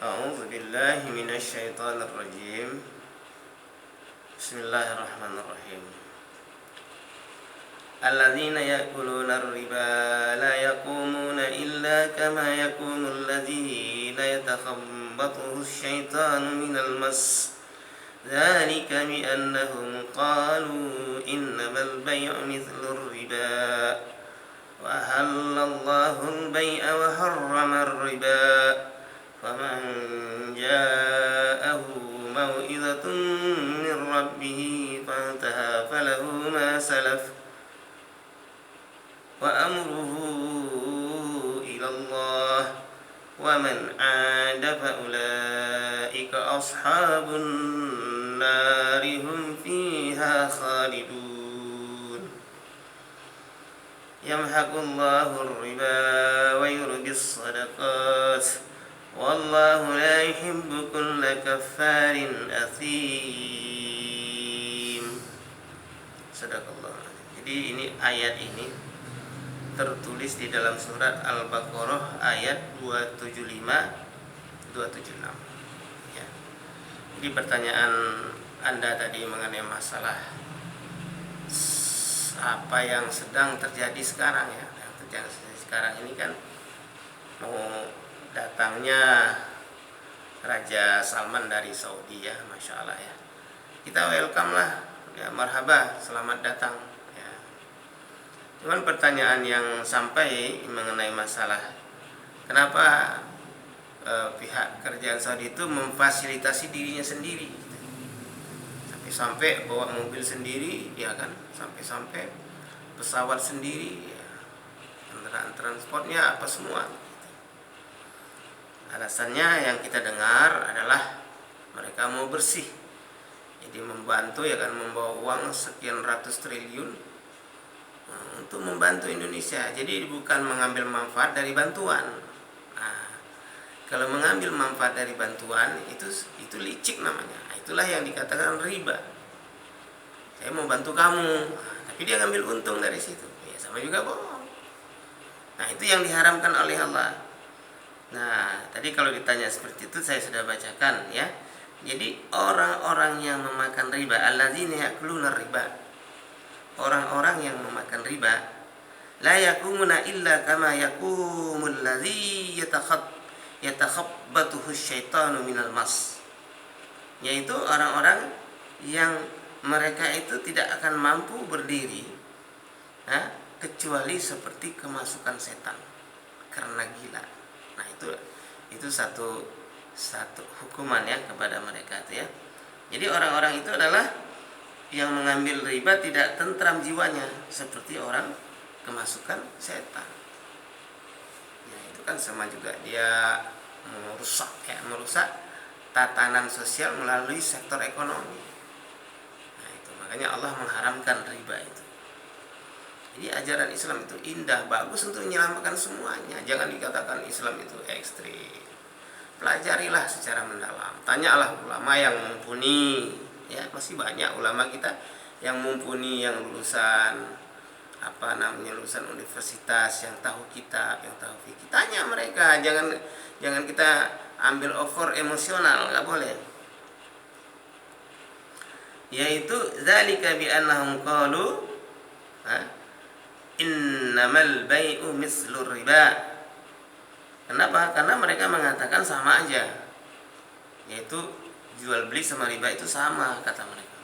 أعوذ بالله من الشيطان الرجيم. بسم الله الرحمن الرحيم. الذين يأكلون الربا لا يقومون إلا كما يقوم الذي يتخبطه الشيطان من المس ذلك بأنهم قالوا إنما البيع مثل الربا وأحل الله البيع وحرم الربا فمن جاءه موعظة من ربه فانتهى فله ما سلف وأمره إلى الله ومن عاد فأولئك أصحاب النار هم فيها خالدون يمحق الله الربا ويربي الصدقات والله لا يحب كل كفار أثيم. Sadaqallah. Jadi ini ayat ini tertulis di dalam surat Al-Baqarah ayat 275 276 ya. Jadi pertanyaan Anda tadi mengenai masalah apa yang sedang terjadi sekarang ya. Yang terjadi sekarang ini kan mau datangnya Raja Salman dari Saudi ya, Masya Allah ya. Kita welcome lah ya, marhaba, selamat datang ya. Cuman pertanyaan yang sampai mengenai masalah kenapa pihak kerajaan Saudi itu memfasilitasi dirinya sendiri, sampai bawa mobil sendiri ya kan, sampai pesawat sendiri ya, kendaraan transportnya apa semua. Alasannya yang kita dengar adalah mereka mau bersih, jadi membantu ya kan, membawa uang sekian ratus triliun untuk membantu Indonesia. Jadi bukan mengambil manfaat dari bantuan. Nah, kalau mengambil manfaat dari bantuan itu licik namanya. Nah, itulah yang dikatakan riba. Saya mau bantu kamu, tapi dia ngambil untung dari situ. Ya sama juga bohong. Nah, itu yang diharamkan oleh Allah. Nah, tadi kalau ditanya seperti itu saya sudah bacakan ya. Jadi orang-orang yang memakan riba, alladzina ya'kuluna riba, orang-orang yang memakan riba, la yakumuna illa kama yakumul ladzi yatakhabbathu syaitanu minal mas. Yaitu orang-orang yang mereka itu tidak akan mampu berdiri kecuali seperti kemasukan setan karena gila. Nah, itu satu hukuman ya kepada mereka itu ya. Jadi orang-orang itu adalah yang mengambil riba tidak tentram jiwanya seperti orang kemasukan setan. Ya, itu kan sama juga dia merusak tatanan sosial melalui sektor ekonomi. Nah, itu makanya Allah mengharamkan riba itu. Jadi ajaran Islam itu indah, bagus untuk menyelamatkan semuanya. Jangan dikatakan Islam itu ekstrim. Pelajarilah secara mendalam. Tanyalah ulama yang mumpuni. Ya, masih banyak ulama kita yang mumpuni, yang lulusan lulusan universitas, yang tahu kitab, yang tahu fikih. Tanya mereka, jangan kita ambil over emosional, enggak boleh. Yaitu zalika bi annahum qalu innamal bai'u mislur riba. Kenapa? Karena mereka mengatakan sama aja, yaitu jual beli sama riba itu sama, kata mereka.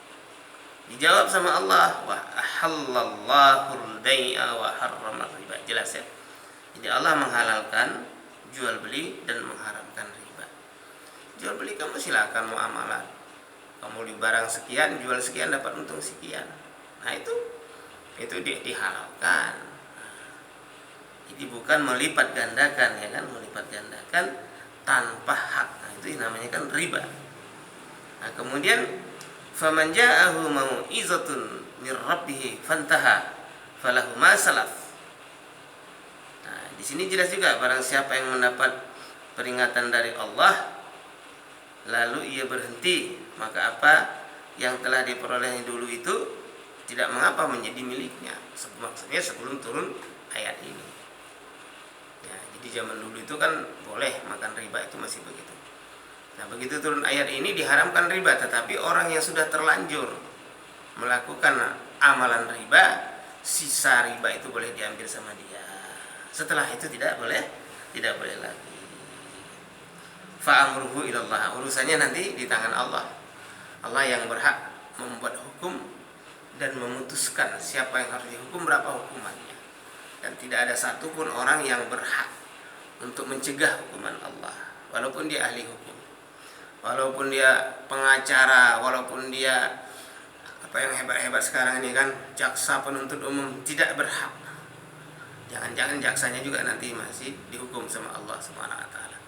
Dijawab sama Allah, wa ahallallahul bai'a wa harrama riba. Jelas ya. Jadi Allah menghalalkan jual beli dan mengharamkan riba. Jual beli kamu silakan muamalah. Kamu beli barang sekian, jual sekian, dapat untung sekian. Nah, itu dihalalkan. Jadi bukan melipat gandakan ya kan, melipat gandakan tanpa hak. Nah, itu namanya kan riba. Nah, kemudian faman ja'ahu mau'izatun mir rabbih fantaha falahu ma salaf. Nah, di sini jelas juga barang siapa yang mendapat peringatan dari Allah lalu ia berhenti, maka apa yang telah diperoleh dulu itu tidak mengapa menjadi miliknya. Maksudnya sebelum turun ayat ini. Ya, jadi zaman dulu itu kan boleh makan riba, itu masih begitu. Nah, begitu turun ayat ini diharamkan riba, tetapi orang yang sudah terlanjur melakukan amalan riba, sisa riba itu boleh diambil sama dia. Setelah itu tidak boleh lagi. Fa amruhu ilallah, urusannya nanti di tangan Allah. Allah yang berhak membuat hukum dan memutuskan siapa yang harus dihukum, berapa hukumannya. Dan tidak ada satupun orang yang berhak untuk mencegah hukuman Allah, walaupun dia ahli hukum, walaupun dia pengacara, walaupun dia apa yang hebat-hebat sekarang ini kan, jaksa penuntut umum, tidak berhak. Jangan-jangan jaksanya juga nanti masih dihukum sama Allah Subhanahu wa taala.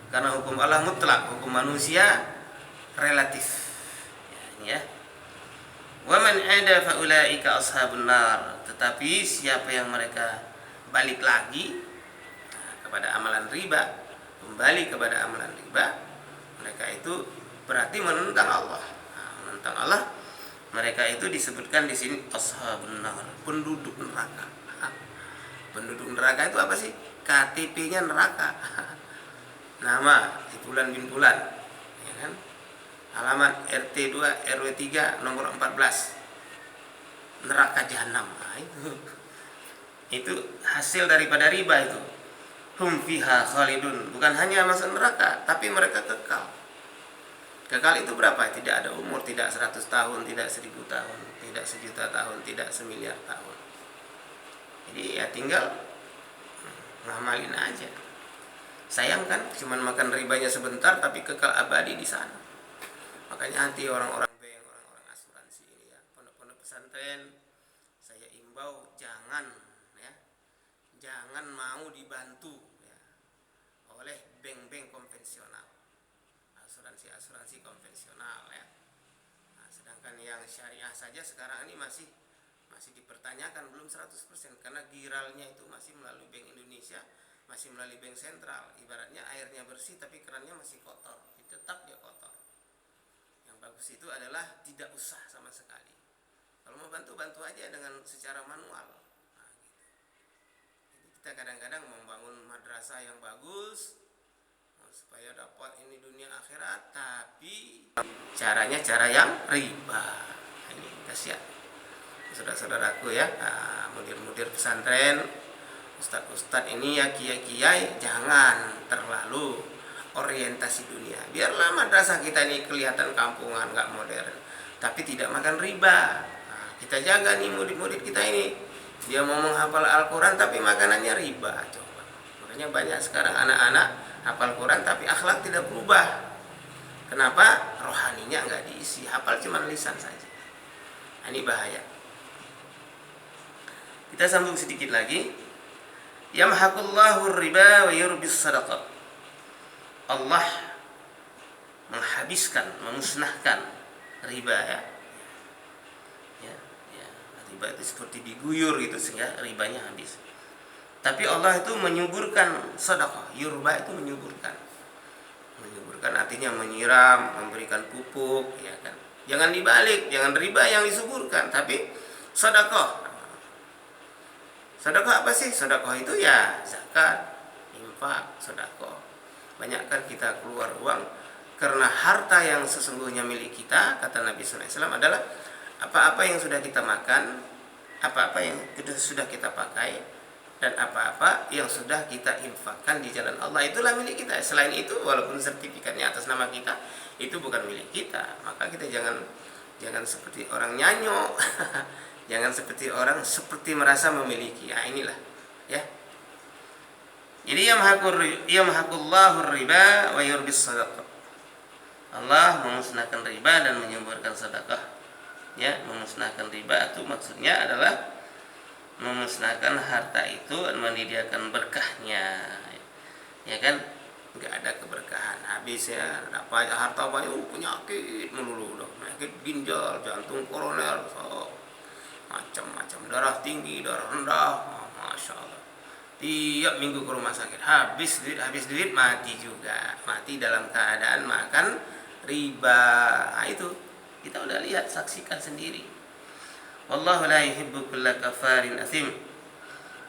Karena hukum Allah mutlak, hukum manusia relatif. Ya. Wa man 'ada fa ulaika ashabun nar. Tetapi siapa yang mereka balik lagi kepada amalan riba, kembali kepada amalan riba, mereka itu berarti menentang Allah. Menentang Allah, mereka itu disebutkan di sini ashabun nar, penduduk neraka. Penduduk neraka itu apa sih? KTP-nya neraka. Nama Fulan bin Fulan, ya kan? Alamat RT 2 RW 3 nomor 14, neraka jahanam. Nah, itu hasil daripada riba itu. Hum fiha khalidun, bukan hanya masuk neraka, tapi mereka kekal. Kekal itu berapa? Tidak ada umur, tidak 100 tahun, tidak 1000 tahun, tidak 1.000.000 tahun, tidak 1.000.000.000 tahun. Jadi ya tinggal ngamalin aja. Sayang kan, cuman makan ribanya sebentar tapi kekal abadi di sana. Makanya nanti orang-orang bank, orang-orang asuransi ini ya, pondok-pondok pesantren, saya imbau jangan mau dibantu ya, oleh bank-bank konvensional, asuransi konvensional ya. Nah, sedangkan yang syariah saja sekarang ini masih dipertanyakan, belum 100%, karena giralnya itu masih melalui Bank Indonesia, masih melalui bank sentral. Ibaratnya airnya bersih tapi kerannya masih kotor, tetap dia kotor. Bagus itu adalah tidak usah sama sekali. Kalau mau bantu aja dengan secara manual. Nah, gitu. Jadi kita kadang-kadang membangun madrasah yang bagus supaya dapat ini dunia akhirat, tapi caranya cara yang riba. Ini kasihan saudara-saudaraku ya, mudir-mudir pesantren, ustadz-ustadz ini ya, kiai-kiai, jangan terlalu orientasi dunia. Biarlah madrasah kita ini kelihatan kampungan, nggak modern, tapi tidak makan riba. Nah, kita jaga nih murid-murid kita ini, dia mau menghafal Al-Quran tapi makanannya riba. Coba, makanya banyak sekarang anak-anak hafal Quran tapi akhlak tidak berubah. Kenapa? Rohaninya nggak diisi, hafal cuma lisan saja. Nah, ini bahaya. Kita sambung sedikit lagi. Yamhaqullahu riba wa yurbis sadaqah. Allah menghabiskan, memusnahkan riba ya. Riba itu seperti diguyur gitu sehingga ribanya habis. Tapi Allah itu menyuburkan sedekah. Yurba itu menyuburkan. Menyuburkan artinya menyiram, memberikan pupuk, ya kan. Jangan dibalik, jangan riba yang disuburkan, tapi sedekah. Sedekah apa sih? Sedekah itu ya zakat, infak, sedekah. Banyakkan kita keluar uang, karena harta yang sesungguhnya milik kita, kata Nabi SAW, adalah apa-apa yang sudah kita makan, apa-apa yang sudah kita pakai, dan apa-apa yang sudah kita infakkan di jalan Allah, itulah milik kita. Selain itu, walaupun sertifikatnya atas nama kita, itu bukan milik kita. Maka kita jangan seperti orang nyanyo, jangan seperti orang seperti merasa memiliki. Ya inilah ya. Jadi yamhaqullahu riba wa yurbis sadaqah. Allah memusnahkan riba dan menyuburkan sedekah. Ya, memusnahkan riba itu maksudnya adalah memusnahkan harta itu dan menyediakan berkahnya. Ya kan? Enggak ada keberkahan. Habis ya, dapat harta banyak, penyakit melulu, penyakit ginjal, jantung, koroner, macam-macam, darah tinggi, darah rendah. Masya Allah. Tiap minggu ke rumah sakit, habis duit mati juga, mati dalam keadaan makan riba. Nah, itu kita udah lihat, saksikan sendiri. Wallahu la yuhibbu kulla kafarin athim.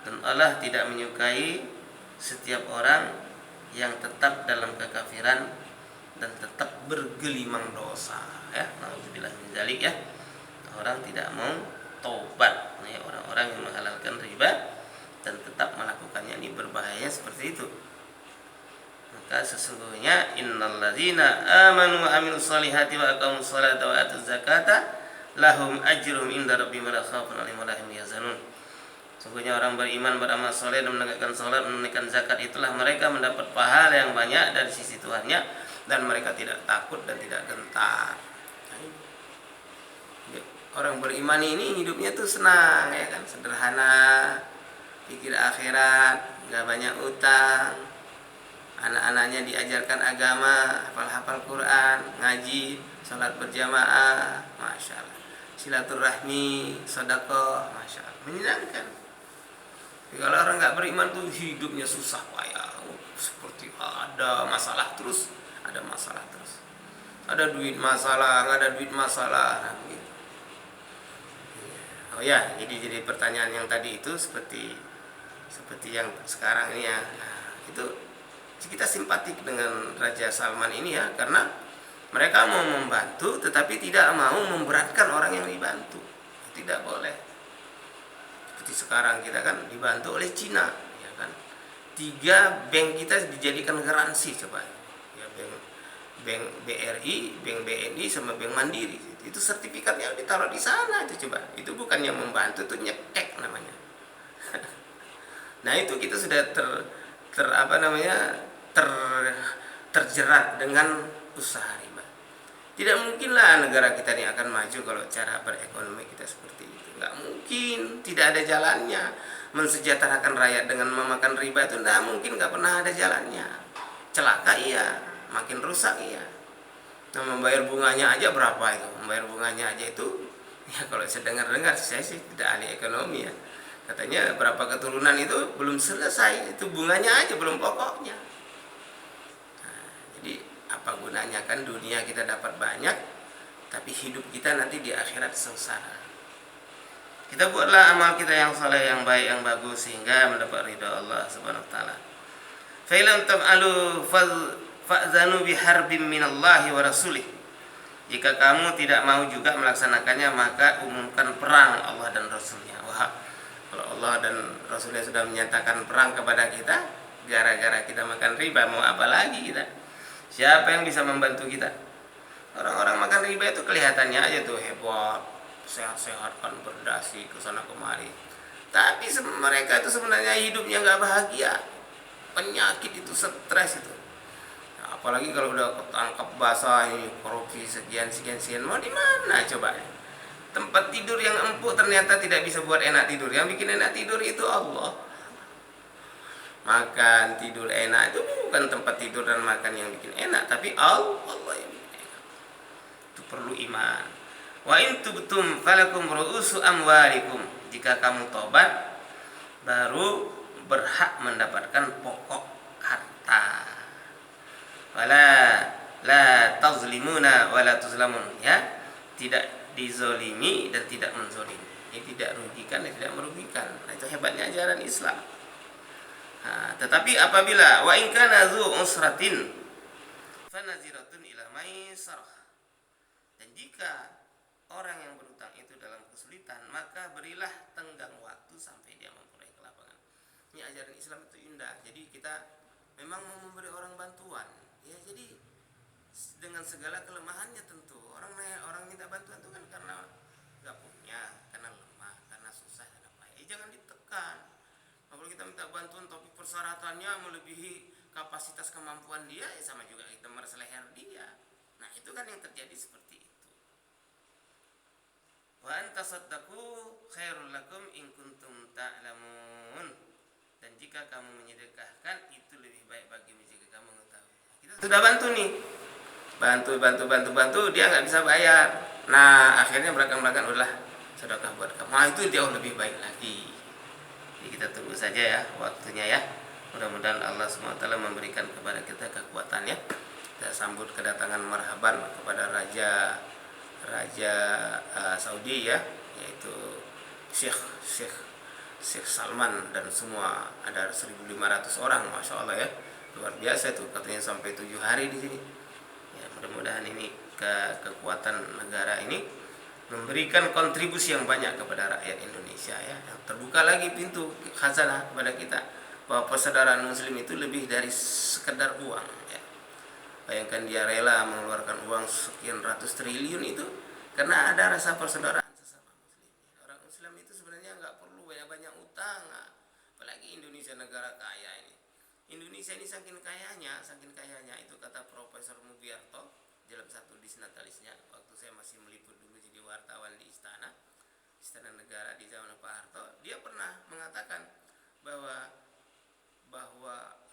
Dan Allah tidak menyukai setiap orang yang tetap dalam kekafiran dan tetap bergelimang dosa ya. Nauzubillah min dzalik ya. Orang tidak mau tobat ya, orang-orang yang menghalalkan riba dan tetap melakukannya, ini berbahaya seperti itu. Maka sesungguhnya innalladzina amanu wa amilus solihati wa aqamus sholata wa atuz zakata lahum ajrum inda rabbihim wa la khaufun 'alaihim wa la hum yahzanun. Sesungguhnya orang beriman, beramal soleh dan menegakkan salat, menunaikan zakat, itulah mereka mendapat pahala yang banyak dari sisi Tuhannya dan mereka tidak takut dan tidak gentar. Orang beriman ini hidupnya tuh senang ya kan, sederhana, pikir akhirat, nggak banyak utang, anak-anaknya diajarkan agama, hafal-hafal Quran, ngaji, sholat berjamaah, masya Allah, silaturahmi, sedekah, masya Allah, menyenangkan. Tapi kalau orang nggak beriman tuh hidupnya susah payah, seperti ada masalah terus, ada masalah terus, ada duit masalah, nggak ada duit masalah. Gitu. Oh ya, jadi pertanyaan yang tadi itu seperti yang sekarang ini ya, nah, itu kita simpatik dengan Raja Salman ini ya, karena mereka mau membantu tetapi tidak mau memberatkan orang yang dibantu. Tidak boleh. Seperti sekarang kita kan dibantu oleh Cina ya kan. 3 bank kita dijadikan garansi coba. Ya, bank BRI, bank BNI sama bank Mandiri. Itu sertifikatnya ditaruh di sana itu coba. Itu bukan yang membantu, itu nyekek namanya. Nah, itu kita sudah terjerat dengan usaha riba. Tidak mungkinlah negara kita ini akan maju kalau cara berekonomi kita seperti itu. Nggak mungkin, tidak ada jalannya. Mensejahterakan rakyat dengan memakan riba itu nggak mungkin, nggak pernah ada jalannya. Celaka iya, makin rusak iya. Nah, membayar bunganya aja berapa itu? Membayar bunganya aja itu, ya kalau saya dengar-dengar, saya sih tidak ahli ekonomi ya. Katanya berapa keturunan itu belum selesai, itu bunganya aja belum pokoknya. Nah, jadi apa gunanya kan dunia kita dapat banyak, tapi hidup kita nanti di akhirat sengsara. Kita buatlah amal kita yang saleh, yang baik, yang bagus sehingga mendapat ridha Allah Subhanahu wa taala. Fa ilam taf'alu fa'zanu biharbin minallahi wa rasulih. Jika kamu tidak mau juga melaksanakannya, maka umumkan perang Allah dan Rasulnya. Wah, kalau Allah dan Rasulnya sudah menyatakan perang kepada kita gara-gara kita makan riba, mau apa lagi kita? Siapa yang bisa membantu kita? Orang-orang makan riba itu kelihatannya aja tuh hebat, sehat-sehat kan, berdasi ke sana kemari. Tapi mereka itu sebenarnya hidupnya nggak bahagia. Penyakit itu, stres itu. Nah, apalagi kalau udah ketangkap basah, korupsi sekian, mau di mana coba? Tempat tidur yang empuk ternyata tidak bisa buat enak tidur. Yang bikin enak tidur itu Allah. Makan tidur enak itu bukan tempat tidur dan makan yang bikin enak, tapi Allah yang bikin enak. Itu perlu iman. Wa in tubtum falakum ru'usu amwalikum. Jika kamu tobat, baru berhak mendapatkan pokok harta. Wala la tazlimuna wala tuzlamun, ya. Tidak dizolimi dan tidak menzolimi. Ini tidak rugikan dan tidak merugikan. Nah, itu hebatnya ajaran Islam. Nah, tetapi apabila wa in kana zu usratin fanaziratun ila maisarah. Dan jika orang yang berutang itu dalam kesulitan, maka berilah tenggang waktu sampai dia memperoleh kelapangan. Ini ajaran Islam itu indah. Jadi kita memang mau memberi orang bantuan. Ya, jadi dengan segala kelemahannya tentu. Orang minta bantuan itu kan karena nggak punya, karena lemah, karena susah, karena payah. Jangan ditekan. Kalau kita minta bantuan tapi persyaratannya melebihi kapasitas kemampuan dia, ya sama juga kita meres leher dia. Nah, itu kan yang terjadi seperti itu. Wa antasaddaqu khairul lakum in kuntum ta'lamun. Dan jika kamu menyedekahkan itu lebih baik bagimu jika kamu mengetahui. Kita sudah bantu nih. Bantu, dia nggak bisa bayar. Nah, akhirnya belakang-belakang udahlah sedekah buat kamu. Nah, itu jauh lebih baik lagi. Jadi kita tunggu saja ya waktunya ya. Mudah-mudahan Allah SWT memberikan kepada kita kekuatannya. Kita sambut kedatangan marhaban kepada Raja Saudi ya, yaitu Syekh Salman dan semua ada 1.500 orang, masya Allah ya, luar biasa itu, katanya sampai 7 hari di sini. Ya, Ya, mudah-mudahan ini kekuatan negara ini memberikan kontribusi yang banyak kepada rakyat Indonesia ya. Terbuka lagi pintu khazanah kepada kita bahwa persaudaraan muslim itu lebih dari sekedar uang ya. Bayangkan dia rela mengeluarkan uang sekian ratus triliun itu karena ada rasa persaudaraan sesama muslim. Orang Islam itu sebenarnya nggak perlu banyak-banyak utang, apalagi Indonesia negara kaya ini. Indonesia ini saking kayanya itu kata Profesor Mugiarto dalam satu disnatalisnya waktu saya masih meliput dulu jadi wartawan di Istana Negara di zaman Pak Harto. Dia pernah mengatakan bahwa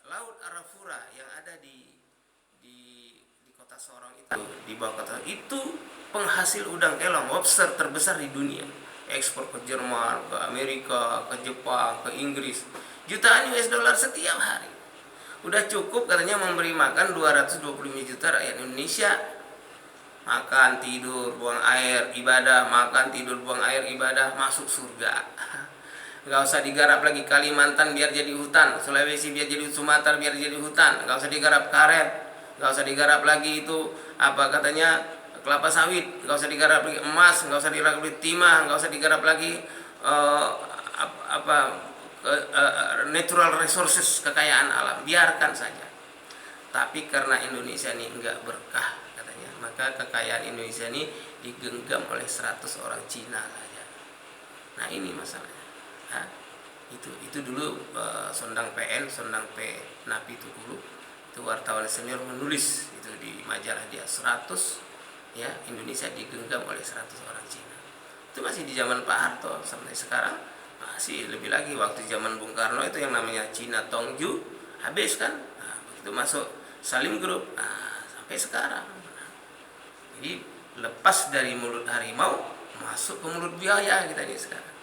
Laut Arafura yang ada di kota Sorong itu, di bawah kota itu penghasil udang elong lobster terbesar di dunia. Ekspor ke Jerman, ke Amerika, ke Jepang, ke Inggris, jutaan US dollar setiap hari. Udah cukup katanya memberi makan 225 juta rakyat Indonesia. Makan, tidur, buang air, ibadah, makan, tidur, buang air, ibadah, masuk surga. Gak usah digarap lagi Kalimantan biar jadi hutan, Sulawesi biar jadi Sumatera biar jadi hutan, gak usah digarap karet, gak usah digarap lagi itu apa katanya kelapa sawit, gak usah digarap lagi emas, gak usah digarap lagi timah, gak usah digarap lagi natural resources, kekayaan alam, biarkan saja. Tapi karena Indonesia ini enggak berkah katanya, maka kekayaan Indonesia ini digenggam oleh 100 orang Cina saja. Nah ini masalahnya. Nah, itu dulu Sondang P Napi Tukulu, itu wartawan senior menulis itu di majalah dia 100 ya Indonesia digenggam oleh 100 orang Cina. Itu masih di zaman Pak Harto, sampai sekarang masih lebih lagi. Waktu zaman Bung Karno itu yang namanya Cina Tongju habis kan, nah, begitu masuk Salim Group, nah, sampai sekarang. Jadi lepas dari mulut harimau masuk ke mulut buaya kita ini sekarang.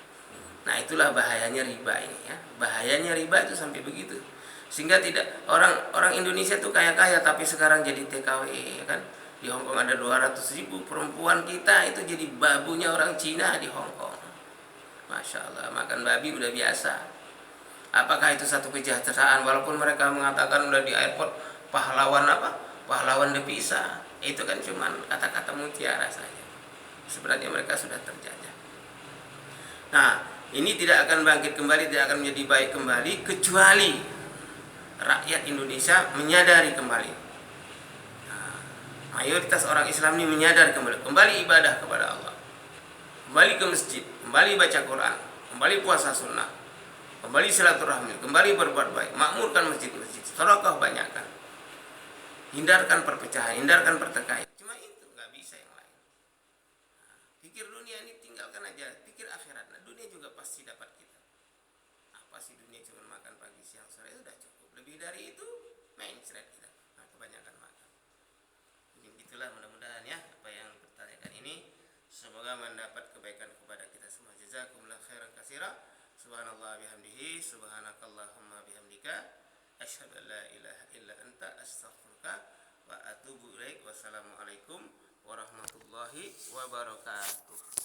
Nah itulah bahayanya riba ini ya. Bahayanya riba itu sampai begitu. Sehingga tidak orang Indonesia tuh kaya-kaya tapi sekarang jadi TKW ya kan. Di Hong Kong ada 200.000 perempuan kita itu jadi babunya orang Cina di Hong Kong. Masya Allah, makan babi udah biasa. Apakah itu satu kesejahteraan? Walaupun mereka mengatakan udah di airport pahlawan pahlawan devisa, itu kan cuma kata-kata mutiara saja. Sebenarnya mereka sudah terjajah. Nah ini tidak akan bangkit kembali, tidak akan menjadi baik kembali kecuali rakyat Indonesia menyadari kembali. Nah, mayoritas orang Islam ini menyadari kembali ibadah kepada Allah, kembali ke masjid, kembali baca Quran, kembali puasa sunnah, kembali silaturahmi, kembali berbuat baik, makmurkan masjid-masjid, sedekah banyakkan, hindarkan perpecahan, hindarkan pertikaian. Cuma itu, nggak bisa yang lain. Pikir dunia ini tinggalkan aja, pikir akhirat. Nah, dunia juga pasti dapat kita. Apa sih dunia cuma makan pagi siang sore itu udah cukup. Lebih dari itu mencret kita. Nah, kebanyakan makan. Jadi itulah mudah-mudahan ya apa yang dipertanyakan ini semoga mendapat kebaikan kepada kita semua. Jazakumullah khairan katsira. Subhanallah bihamdihi, subhanakallahumma bihamdika, asyhadu an la ilaha illa anta, astaghfiruka wa atubu ilaik. Wassalamualaikum warahmatullahi wabarakatuh.